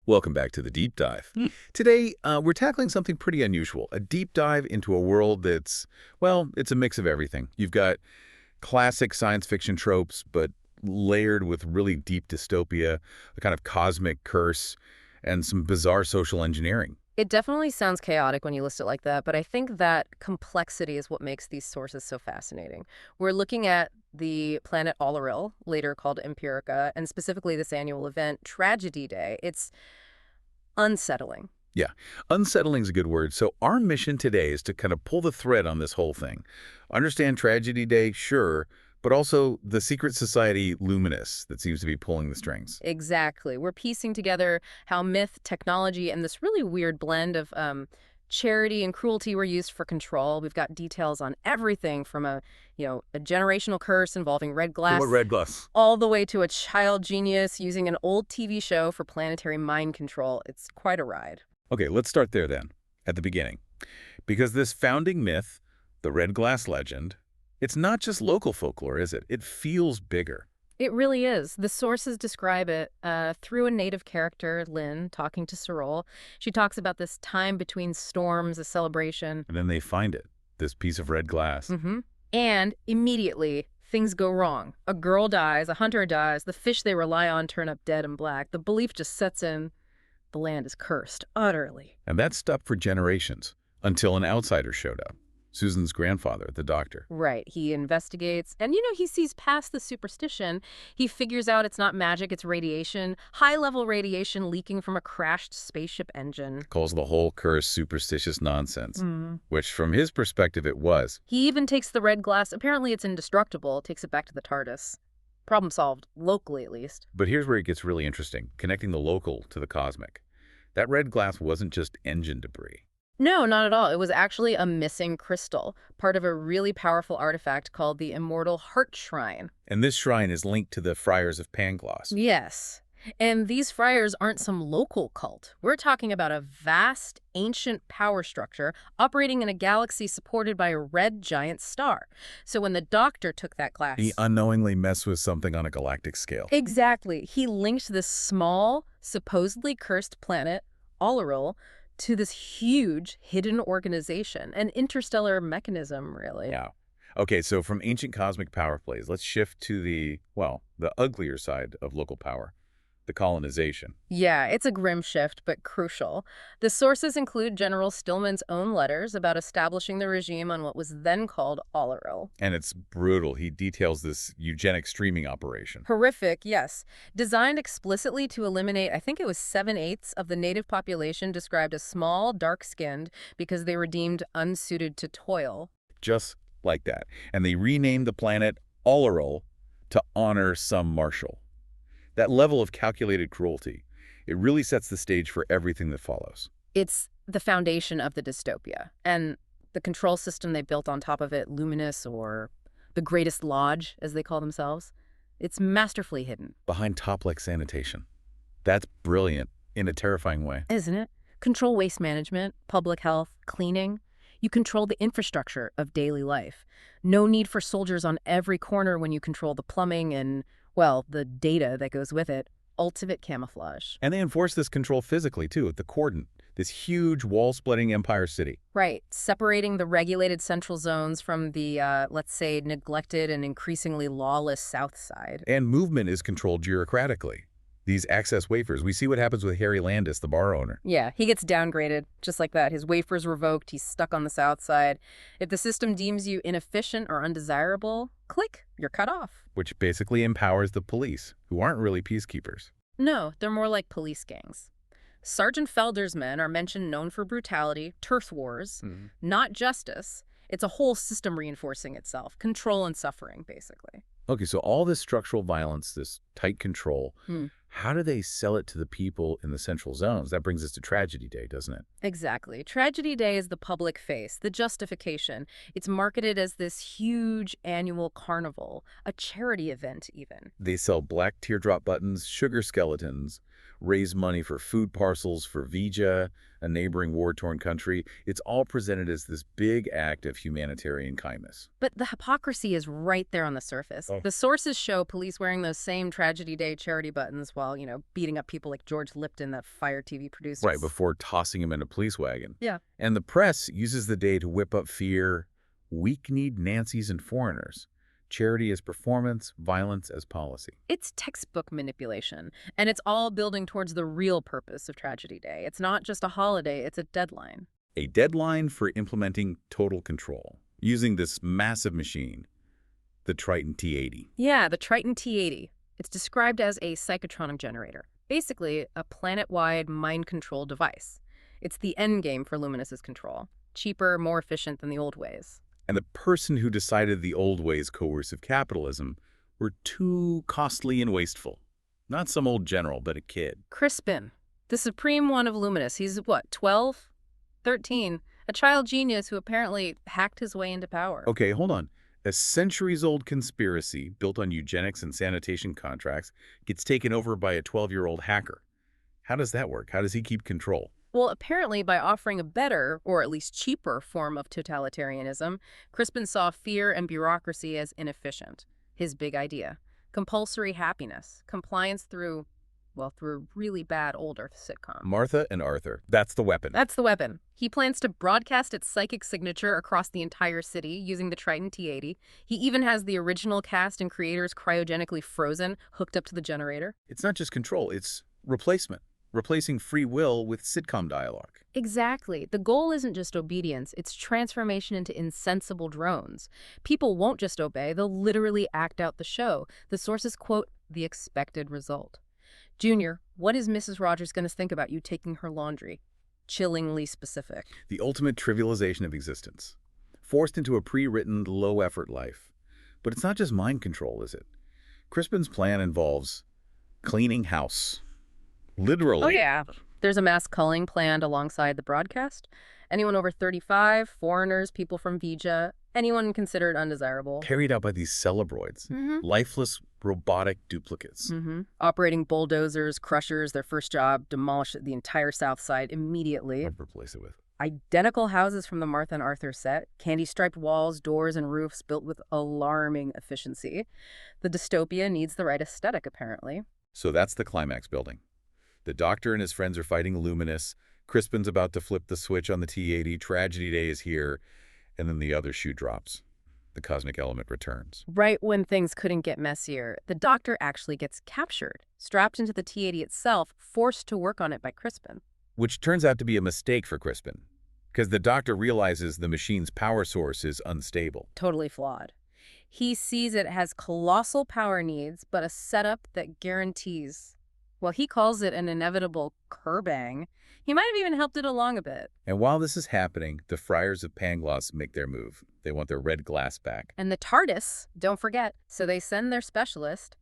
Welcome back to the Deep Dive. Today, we're tackling something pretty unusual, a deep dive into a world that's, well, it's a mix of everything. You've got classic science fiction tropes, but layered with really deep dystopia, a kind of cosmic curse, and some bizarre social engineering. It definitely sounds chaotic when you list it like that, but I think that complexity is what makes these sources so fascinating. We're looking at the planet Olleril, later called Empirica, and specifically this annual event, Tragedy Day. It's unsettling. Yeah, unsettling is a good word. So our mission today is to kind of pull the thread on this whole thing. Understand Tragedy Day, sure, but also the secret society Luminus that seems to be pulling the strings. Exactly. We're piecing together how myth, technology, and this really weird blend of charity and cruelty were used for control. We've got details on everything from a generational curse involving red glass, What red glass? all the way to a child genius using an old TV show for planetary mind control. It's quite a ride. Okay, let's start there then, at the beginning. Because this founding myth, the red glass legend, it's not just local folklore, is it? It feels bigger. It really is. The sources describe it through a native character, Lynn, talking to Sorrel. She talks about this time between storms, a celebration. And then they find it, this piece of red glass. And immediately, things go wrong. A girl dies, a hunter dies, the fish they rely on turn up dead and black. The belief just sets in. The land is cursed, utterly. And that stuck for generations, until an outsider showed up. Susan's grandfather, the doctor. Right. He investigates, and he sees past the superstition. He figures out it's not magic, it's radiation, high-level radiation leaking from a crashed spaceship engine. Calls the whole curse superstitious nonsense, which from his perspective it was. He even takes the red glass. Apparently it's indestructible, takes it back to the TARDIS. Problem solved, locally at least. But here's where it gets really interesting, connecting the local to the cosmic. That red glass wasn't just engine debris. No, not at all. It was actually a missing crystal, part of a really powerful artifact called the Immortal Heart Shrine. And this shrine is linked to the Friars of Pangloss. Yes. And these friars aren't some local cult. We're talking about a vast, ancient power structure operating in a galaxy supported by a red giant star. So when the doctor took that glass... He unknowingly messed with something on a galactic scale. Exactly. He linked this small, supposedly cursed planet, Olleril, to this huge hidden organization, an interstellar mechanism, really. Yeah. Okay, so from ancient cosmic power plays, let's shift to the uglier side of local power, the colonization. Yeah, it's a grim shift, but crucial. The sources include General Stillman's own letters about establishing the regime on what was then called Olleril. And it's brutal. He details this eugenic streaming operation. Horrific, yes. Designed explicitly to eliminate, I think it was 7/8 of the native population described as small, dark-skinned because they were deemed unsuited to toil. Just like that. And they renamed the planet Olleril to honor some marshal. That level of calculated cruelty, it really sets the stage for everything that follows. It's the foundation of the dystopia. And the control system they built on top of it, Luminus, or the Greatest Lodge, as they call themselves, it's masterfully hidden. Behind top-like sanitation. That's brilliant in a terrifying way. Isn't it? Control waste management, public health, cleaning. You control the infrastructure of daily life. No need for soldiers on every corner when you control the plumbing and, well, the data that goes with it. Ultimate camouflage. And they enforce this control physically, too, at the cordon, this huge wall-splitting empire city. Right. Separating the regulated central zones from the, let's say, neglected and increasingly lawless south side. And movement is controlled bureaucratically. These access wafers, we see what happens with Harry Landis, the bar owner. Yeah, he gets downgraded, just like that. His wafer's revoked, he's stuck on the south side. If the system deems you inefficient or undesirable, click, you're cut off. Which basically empowers the police, who aren't really peacekeepers. No, they're more like police gangs. Sergeant Felder's men are mentioned known for brutality, turf wars, not justice. It's a whole system reinforcing itself, control and suffering, basically. Okay, so all this structural violence, this tight control, how do they sell it to the people in the central zones? That brings us to Tragedy Day, doesn't it? Exactly. Tragedy Day is the public face, the justification. It's marketed as this huge annual carnival, a charity event even. They sell black teardrop buttons, sugar skeletons, raise money for food parcels for Vija, a neighboring war-torn country. It's all presented as this big act of humanitarian kindness. But the hypocrisy is right there on the surface. Oh. The sources show police wearing those same Tragedy Day charity buttons while, beating up people like George Lipton, that Fire TV producer. Right, before tossing him in a police wagon. Yeah. And the press uses the day to whip up fear, weak-kneed Nancys and foreigners. Charity as performance, violence as policy. It's textbook manipulation, and it's all building towards the real purpose of Tragedy Day. It's not just a holiday, it's a deadline. A deadline for implementing total control, using this massive machine, the Triton T-80. Yeah, the Triton T-80. It's described as a psychotronic generator, basically a planet-wide mind control device. It's the end game for Luminus's control. Cheaper, more efficient than the old ways. And the person who decided the old ways coercive capitalism were too costly and wasteful. Not some old general, but a kid. Crispin, the supreme one of Luminus. He's, what, 12? 13? A child genius who apparently hacked his way into power. Okay, hold on. A centuries-old conspiracy built on eugenics and sanitation contracts gets taken over by a 12-year-old hacker. How does that work? How does he keep control? Well, apparently by offering a better, or at least cheaper, form of totalitarianism, Crispin saw fear and bureaucracy as inefficient. His big idea. Compulsory happiness. Compliance through a really bad old Earth sitcom. Martha and Arthur. That's the weapon. That's the weapon. He plans to broadcast its psychic signature across the entire city using the Triton T-80. He even has the original cast and creators cryogenically frozen, hooked up to the generator. It's not just control, it's replacement. Replacing free will with sitcom dialogue. Exactly. The goal isn't just obedience, it's transformation into insensible drones. People won't just obey, they'll literally act out the show. The sources quote, "the expected result." Junior, what is Mrs. Rogers going to think about you taking her laundry? Chillingly specific. The ultimate trivialization of existence. Forced into a pre-written, low-effort life. But it's not just mind control, is it? Crispin's plan involves cleaning house. Literally. Oh, yeah. There's a mass culling planned alongside the broadcast. Anyone over 35, foreigners, people from Vija, anyone considered undesirable. Carried out by these celebroids. Lifeless, robotic duplicates. Operating bulldozers, crushers, their first job, demolish the entire South Side immediately. What to replace it with? Identical houses from the Martha and Arthur set, candy-striped walls, doors, and roofs built with alarming efficiency. The dystopia needs the right aesthetic, apparently. So that's the climax building. The Doctor and his friends are fighting Luminus. Crispin's about to flip the switch on the T-80. Tragedy Day is here. And then the other shoe drops. The cosmic element returns. Right when things couldn't get messier, the Doctor actually gets captured, strapped into the T-80 itself, forced to work on it by Crispin. Which turns out to be a mistake for Crispin, because the Doctor realizes the machine's power source is unstable. Totally flawed. He sees it has colossal power needs, but a setup that guarantees, well, he calls it an inevitable kerbang. He might have even helped it along a bit. And while this is happening, the Friars of Pangloss make their move. They want their red glass back. And the TARDIS, don't forget. So they send their specialist,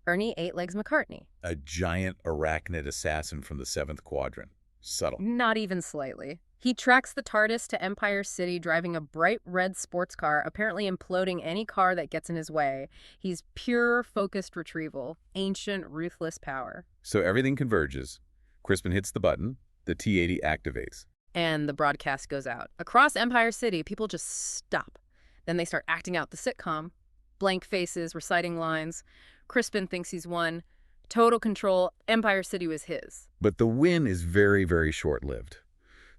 Ernie Eight Legs McCartney. A giant arachnid assassin from the 7th Quadrant. Subtle. Not even slightly. He tracks the TARDIS to Empire City driving a bright red sports car, apparently imploding any car that gets in his way. He's pure, focused retrieval. Ancient, ruthless power. So everything converges. Crispin hits the button. The T-80 activates. And the broadcast goes out. Across Empire City, people just stop. Then they start acting out the sitcom. Blank faces, reciting lines. Crispin thinks he's won. Total control. Empire City was his. But the win is very, very short-lived.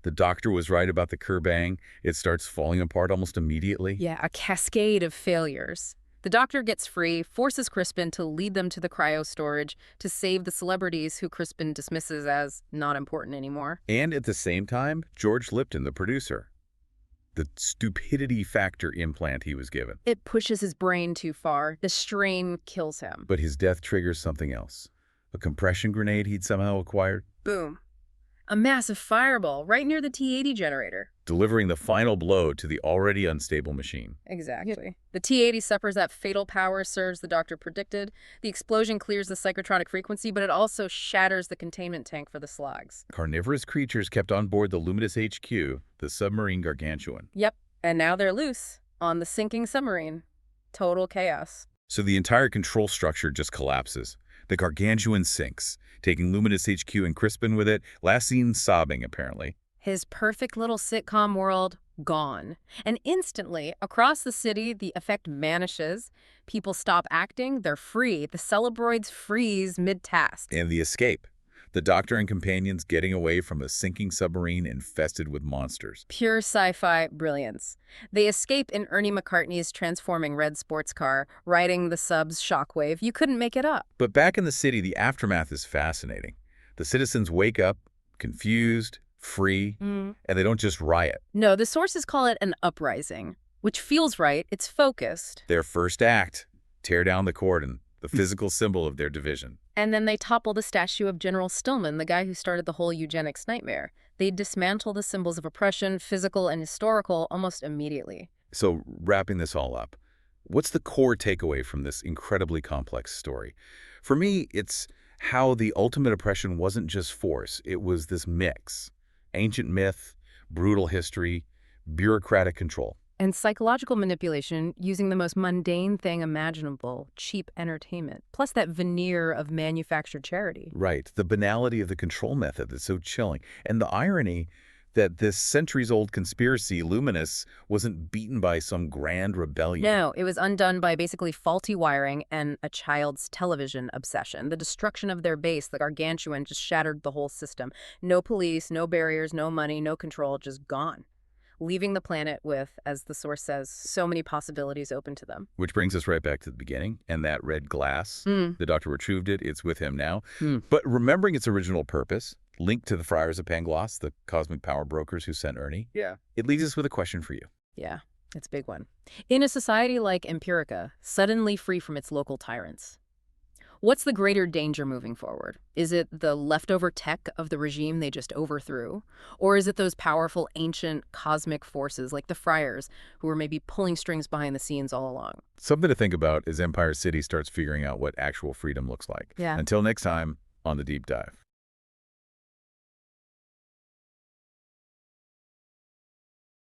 The Doctor was right about the kerbang. It starts falling apart almost immediately. Yeah, a cascade of failures. The Doctor gets free, forces Crispin to lead them to the cryo storage to save the celebrities who Crispin dismisses as not important anymore. And at the same time, George Lipton, the producer. The stupidity factor implant he was given. It pushes his brain too far. The strain kills him. But his death triggers something else. A compression grenade he'd somehow acquired. Boom. A massive fireball right near the T-80 generator. Delivering the final blow to the already unstable machine. Exactly. The T-80 suffers that fatal power surge the Doctor predicted. The explosion clears the psychotronic frequency, but it also shatters the containment tank for the slugs. Carnivorous creatures kept on board the Luminus HQ, the submarine gargantuan. Yep. And now they're loose on the sinking submarine. Total chaos. So the entire control structure just collapses. The Gargantuan sinks, taking Luminus HQ and Crispin with it, last seen sobbing, apparently. His perfect little sitcom world, gone. And instantly, across the city, the effect vanishes. People stop acting, they're free. The Celebroids freeze mid-task. And the escape. The Doctor and companions getting away from a sinking submarine infested with monsters. Pure sci-fi brilliance. They escape in Ernie McCartney's transforming red sports car, riding the sub's shockwave. You couldn't make it up. But back in the city, the aftermath is fascinating. The citizens wake up, confused, free, and they don't just riot. No, the sources call it an uprising, which feels right. It's focused. Their first act, tear down the cordon, the physical symbol of their division. And then they topple the statue of General Stillman, the guy who started the whole eugenics nightmare. They dismantle the symbols of oppression, physical and historical, almost immediately. So, wrapping this all up, what's the core takeaway from this incredibly complex story? For me, it's how the ultimate oppression wasn't just force. It was this mix. Ancient myth, brutal history, bureaucratic control. And psychological manipulation using the most mundane thing imaginable, cheap entertainment, plus that veneer of manufactured charity. Right. The banality of the control method that's so chilling. And the irony that this centuries-old conspiracy, Luminus, wasn't beaten by some grand rebellion. No, it was undone by basically faulty wiring and a child's television obsession. The destruction of their base, the Gargantuan, just shattered the whole system. No police, no barriers, no money, no control, just gone. Leaving the planet with, as the source says, so many possibilities open to them. Which brings us right back to the beginning, and that red glass. The Doctor retrieved it, it's with him now. But remembering its original purpose, linked to the Friars of Pangloss, the cosmic power brokers who sent Ernie, it leaves us with a question for you. Yeah, it's a big one. In a society like Empirica, suddenly free from its local tyrants, what's the greater danger moving forward? Is it the leftover tech of the regime they just overthrew? Or is it those powerful ancient cosmic forces like the Friars who were maybe pulling strings behind the scenes all along? Something to think about as Empire City starts figuring out what actual freedom looks like. Yeah. Until next time on The Deep Dive.